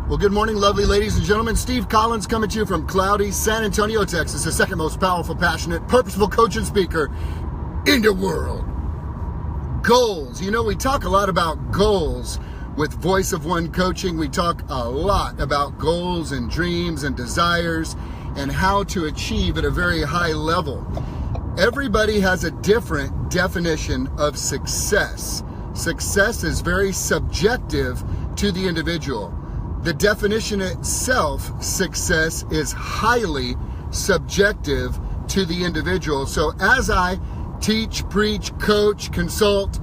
Well, good morning, lovely ladies and gentlemen. Steve Collins coming to you from cloudy San Antonio, Texas, the second most powerful, passionate, purposeful coach and speaker in the world. Goals. You know, we talk a lot about goals with Voice of One Coaching. We talk a lot about goals and dreams and desires and how to achieve at a very high level. Everybody has a different definition of success. Success is very subjective to the individual. The definition itself, success, is highly subjective to the individual. So as I teach, preach, coach, consult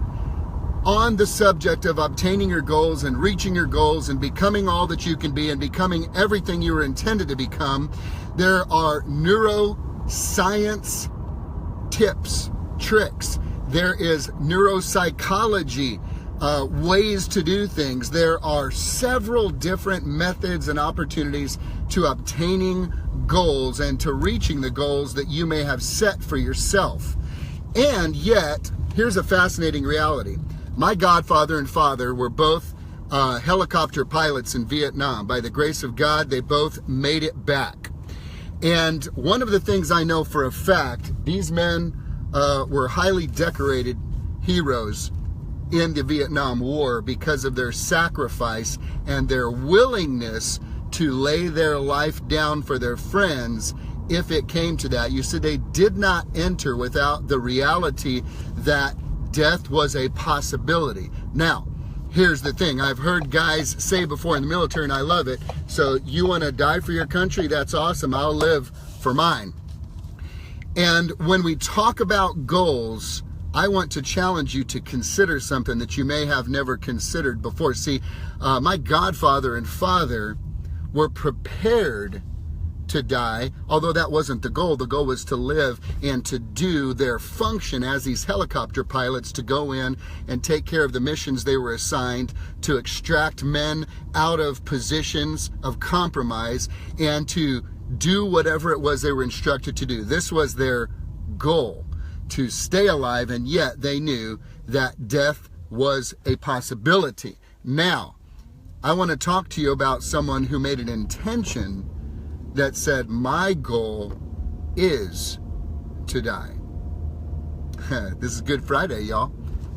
on the subject of obtaining your goals and reaching your goals and becoming all that you can be and becoming everything you were intended to become, there are neuroscience tips, tricks. There is neuropsychology ways to do things. There are several different methods and opportunities to obtaining goals and to reaching the goals that you may have set for yourself. And yet, here's a fascinating reality. My godfather and father were both helicopter pilots in Vietnam. By the grace of God, they both made it back. And one of the things I know for a fact, these men were highly decorated heroes in the Vietnam War because of their sacrifice and their willingness to lay their life down for their friends if it came to that. You see, they did not enter without the reality that death was a possibility. Now, here's the thing. I've heard guys say before in the military, and I love it, so you want to die for your country? That's awesome. I'll live for mine. And when we talk about goals, I want to challenge you to consider something that you may have never considered before. See, my godfather and father were prepared to die, although that wasn't the goal. The goal was to live and to do their function as these helicopter pilots, to go in and take care of the missions they were assigned, to extract men out of positions of compromise and to do whatever it was they were instructed to do. This was their goal, to stay alive, and yet they knew that death was a possibility. Now, I want to talk to you about someone who made an intention that said, my goal is to die. This is Good Friday, y'all.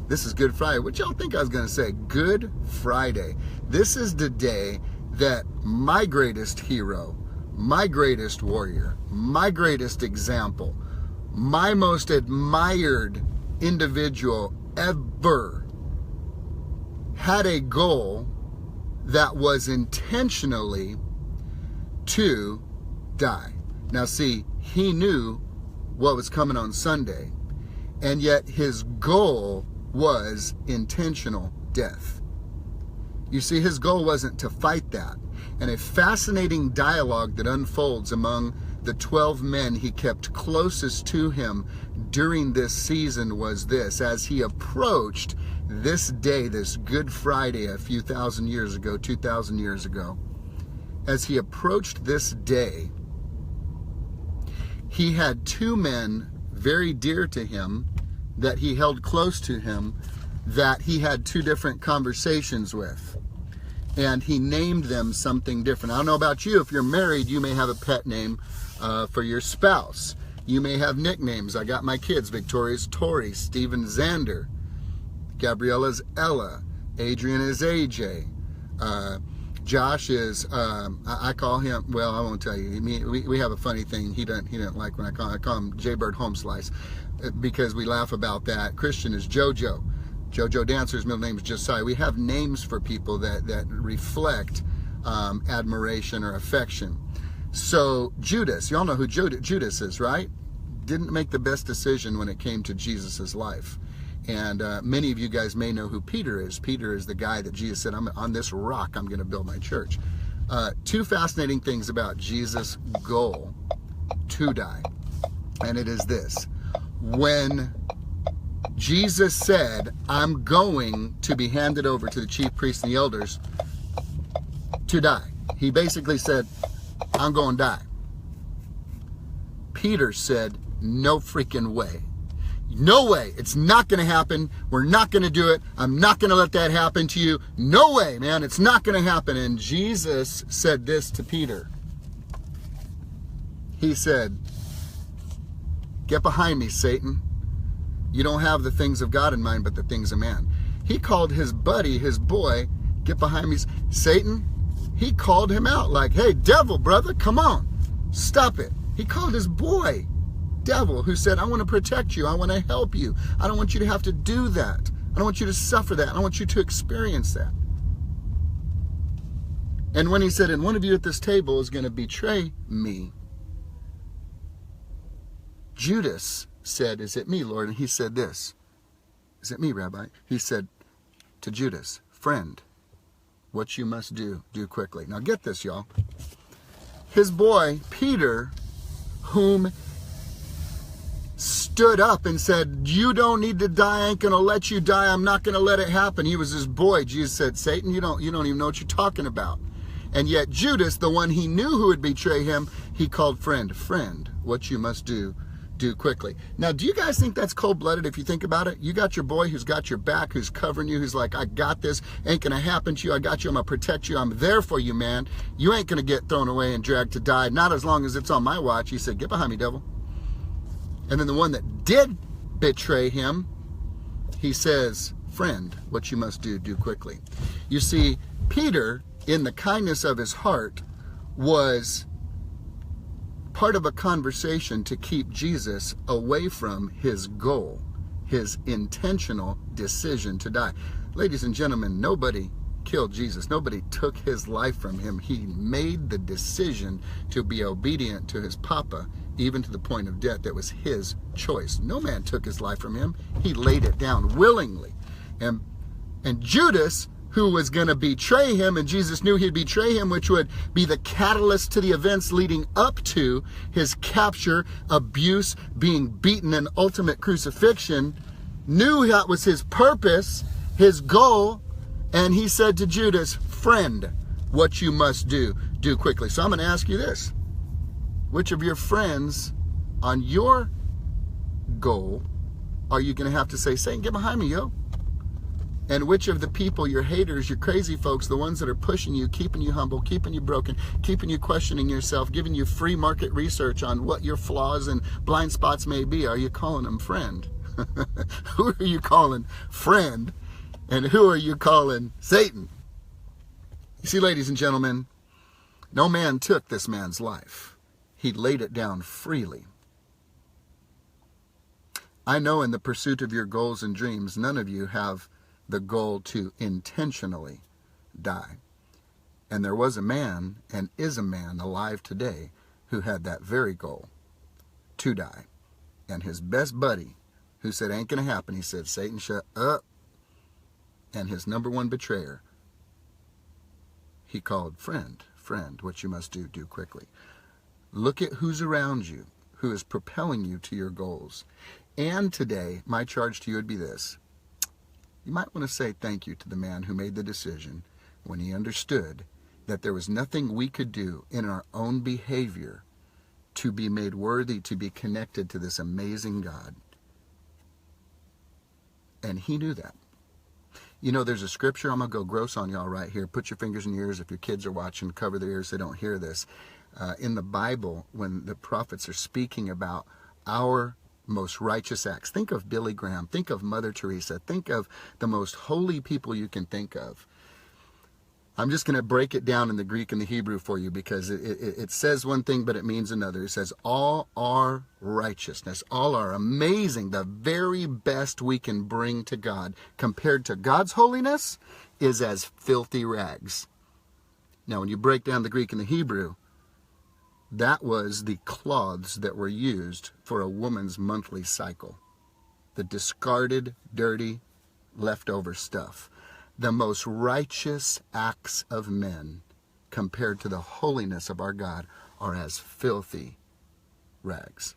This is Good Friday. What y'all think I was going to say? Good Friday. This is the day that my greatest hero, my greatest warrior, my greatest example, my most admired individual ever had a goal that was intentionally to die. Now see, he knew what was coming on Sunday, and yet his goal was intentional death. You see, his goal wasn't to fight that. And a fascinating dialogue that unfolds among the 12 men he kept closest to him during this season was this: as he approached this day, this Good Friday a few thousand years ago, 2,000 years ago, as he approached this day, he had two men very dear to him that he held close to him, that he had two different conversations with. And he named them something different. I don't know about you. If you're married, you may have a pet name for your spouse. You may have nicknames. I got my kids. Victoria's Tori, Steven Xander, Gabriella's Ella, Adrian is AJ, Josh is, I call him, well, I won't tell you. We have a funny thing. He doesn't like when I call him Jaybird Homeslice, because we laugh about that. Christian is Jojo. Jojo Dancer's middle name is Josiah. We have names for people that reflect admiration or affection. So Judas, y'all know who Judas is, right? Didn't make the best decision when it came to Jesus's life. And many of you guys may know who Peter is. Peter is the guy that Jesus said, on this rock I'm going to build my church. Two fascinating things about Jesus' goal to die. And it is this: when Jesus said, I'm going to be handed over to the chief priests and the elders to die, he basically said, I'm going to die. Peter said, no freaking way. No way. It's not going to happen. We're not going to do it. I'm not going to let that happen to you. No way, man. It's not going to happen. And Jesus said this to Peter. He said, get behind me, Satan. You don't have the things of God in mind, but the things of man. He called his buddy, his boy, get behind me, Satan. He called him out like, hey, devil, brother, come on. Stop it. He called his boy devil, who said, I want to protect you. I want to help you. I don't want you to have to do that. I don't want you to suffer that. I don't want you to experience that. And when he said, and one of you at this table is going to betray me, Judas said, is it me, Lord? And he said this, is it me, Rabbi? He said to Judas, friend, what you must do, do quickly. Now get this, y'all. His boy, Peter, whom stood up and said, you don't need to die. I ain't going to let you die. I'm not going to let it happen. He was his boy. Jesus said, Satan, you don't even know what you're talking about. And yet Judas, the one he knew who would betray him, he called friend. Friend, what you must do, do quickly. Now, do you guys think that's cold-blooded if you think about it? You got your boy who's got your back, who's covering you, who's like, I got this. Ain't going to happen to you. I got you. I'm going to protect you. I'm there for you, man. You ain't going to get thrown away and dragged to die. Not as long as it's on my watch. He said, get behind me, devil. And then the one that did betray him, he says, friend, what you must do, do quickly. You see, Peter, in the kindness of his heart, was part of a conversation to keep Jesus away from his goal, his intentional decision to die. Ladies and gentlemen, nobody killed Jesus. Nobody took his life from him. He made the decision to be obedient to his papa, even to the point of death. That was his choice. No man took his life from him. He laid it down willingly. And Judas, who was going to betray him, and Jesus knew he'd betray him, which would be the catalyst to the events leading up to his capture, abuse, being beaten, and ultimate crucifixion, knew that was his purpose, his goal, and he said to Judas, friend, what you must do, do quickly. So I'm going to ask you this. Which of your friends on your goal are you going to have to say, Satan, get behind me, yo? And which of the people, your haters, your crazy folks, the ones that are pushing you, keeping you humble, keeping you broken, keeping you questioning yourself, giving you free market research on what your flaws and blind spots may be, are you calling them friend? Who are you calling friend? And who are you calling Satan? You see, ladies and gentlemen, no man took this man's life. He laid it down freely. I know in the pursuit of your goals and dreams, none of you have the goal to intentionally die. And there was a man, and is a man alive today, who had that very goal, to die. And his best buddy, who said, ain't going to happen, he said, Satan, shut up. And his number one betrayer, he called friend, friend, what you must do, do quickly. Look at who's around you, who is propelling you to your goals. And today, my charge to you would be this. You might want to say thank you to the man who made the decision when he understood that there was nothing we could do in our own behavior to be made worthy to be connected to this amazing God. And he knew that. You know, there's a scripture, I'm going to go gross on y'all right here. Put your fingers in your ears if your kids are watching. Cover their ears so they don't hear this. In the Bible, when the prophets are speaking about our most righteous acts, think of Billy Graham, think of Mother Teresa, think of the most holy people you can think of. I'm just going to break it down in the Greek and the Hebrew for you because it says one thing, but it means another. It says all our righteousness, all our amazing, the very best we can bring to God compared to God's holiness is as filthy rags. Now, when you break down the Greek and the Hebrew, that was the cloths that were used for a woman's monthly cycle. The discarded, dirty, leftover stuff. The most righteous acts of men compared to the holiness of our God are as filthy rags.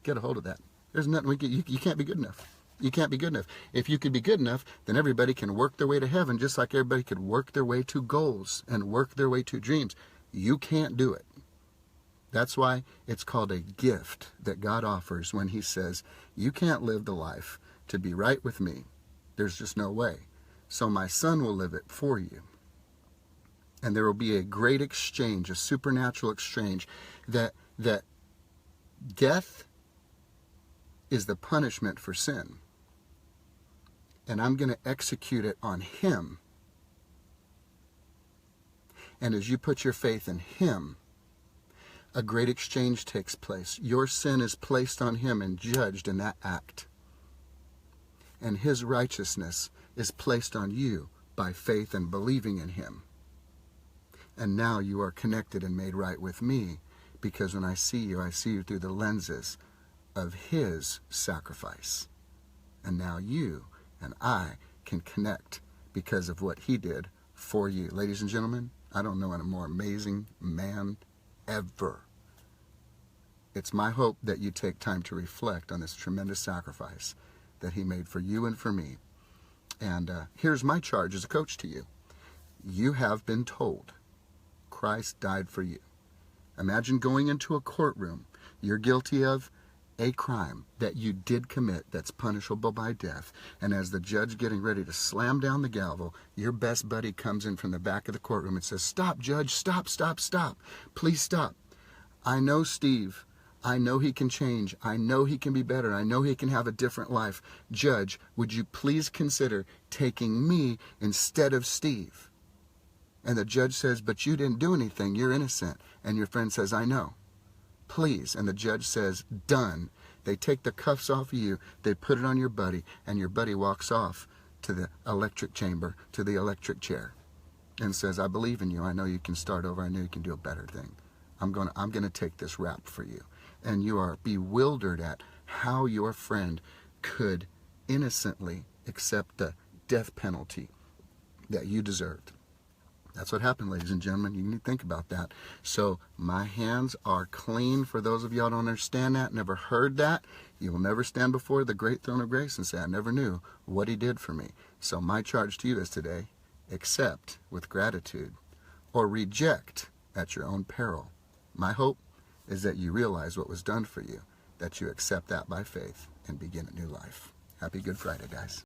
Get a hold of that. There's nothing we can, you can't be good enough. You can't be good enough. If you could be good enough, then everybody can work their way to heaven just like everybody could work their way to goals and work their way to dreams. You can't do it. That's why it's called a gift that God offers when he says, you can't live the life to be right with me. There's just no way. So my son will live it for you. And there will be a great exchange, a supernatural exchange, that death is the punishment for sin. And I'm going to execute it on him. And as you put your faith in him, a great exchange takes place. Your sin is placed on him and judged in that act. And his righteousness is placed on you by faith and believing in him. And now you are connected and made right with me, because when I see you through the lenses of his sacrifice. And now you and I can connect because of what he did for you. Ladies and gentlemen, I don't know a more amazing man ever. It's my hope that you take time to reflect on this tremendous sacrifice that he made for you and for me. And here's my charge as a coach to you. You have been told Christ died for you. Imagine going into a courtroom. You're guilty of a crime that you did commit that's punishable by death. And as the judge getting ready to slam down the gavel, your best buddy comes in from the back of the courtroom and says, "Stop, Judge, stop, stop, stop. Please stop. I know Steve. I know he can change. I know he can be better. I know he can have a different life. Judge, would you please consider taking me instead of Steve?" And the judge says, "But you didn't do anything. You're innocent." And your friend says, "I know. Please." And the judge says, "Done." They take the cuffs off of you. They put it on your buddy. And your buddy walks off to the electric chamber, to the electric chair, and says, "I believe in you. I know you can start over. I know you can do a better thing. I'm going to take this rap for you." And you are bewildered at how your friend could innocently accept the death penalty that you deserved. That's what happened, ladies and gentlemen. You need to think about that. So my hands are clean. For those of y'all who don't understand that, never heard that, you will never stand before the great throne of grace and say, "I never knew what he did for me." So my charge to you is today, accept with gratitude or reject at your own peril. My hope is that you realize what was done for you, that you accept that by faith and begin a new life. Happy Good Friday, guys.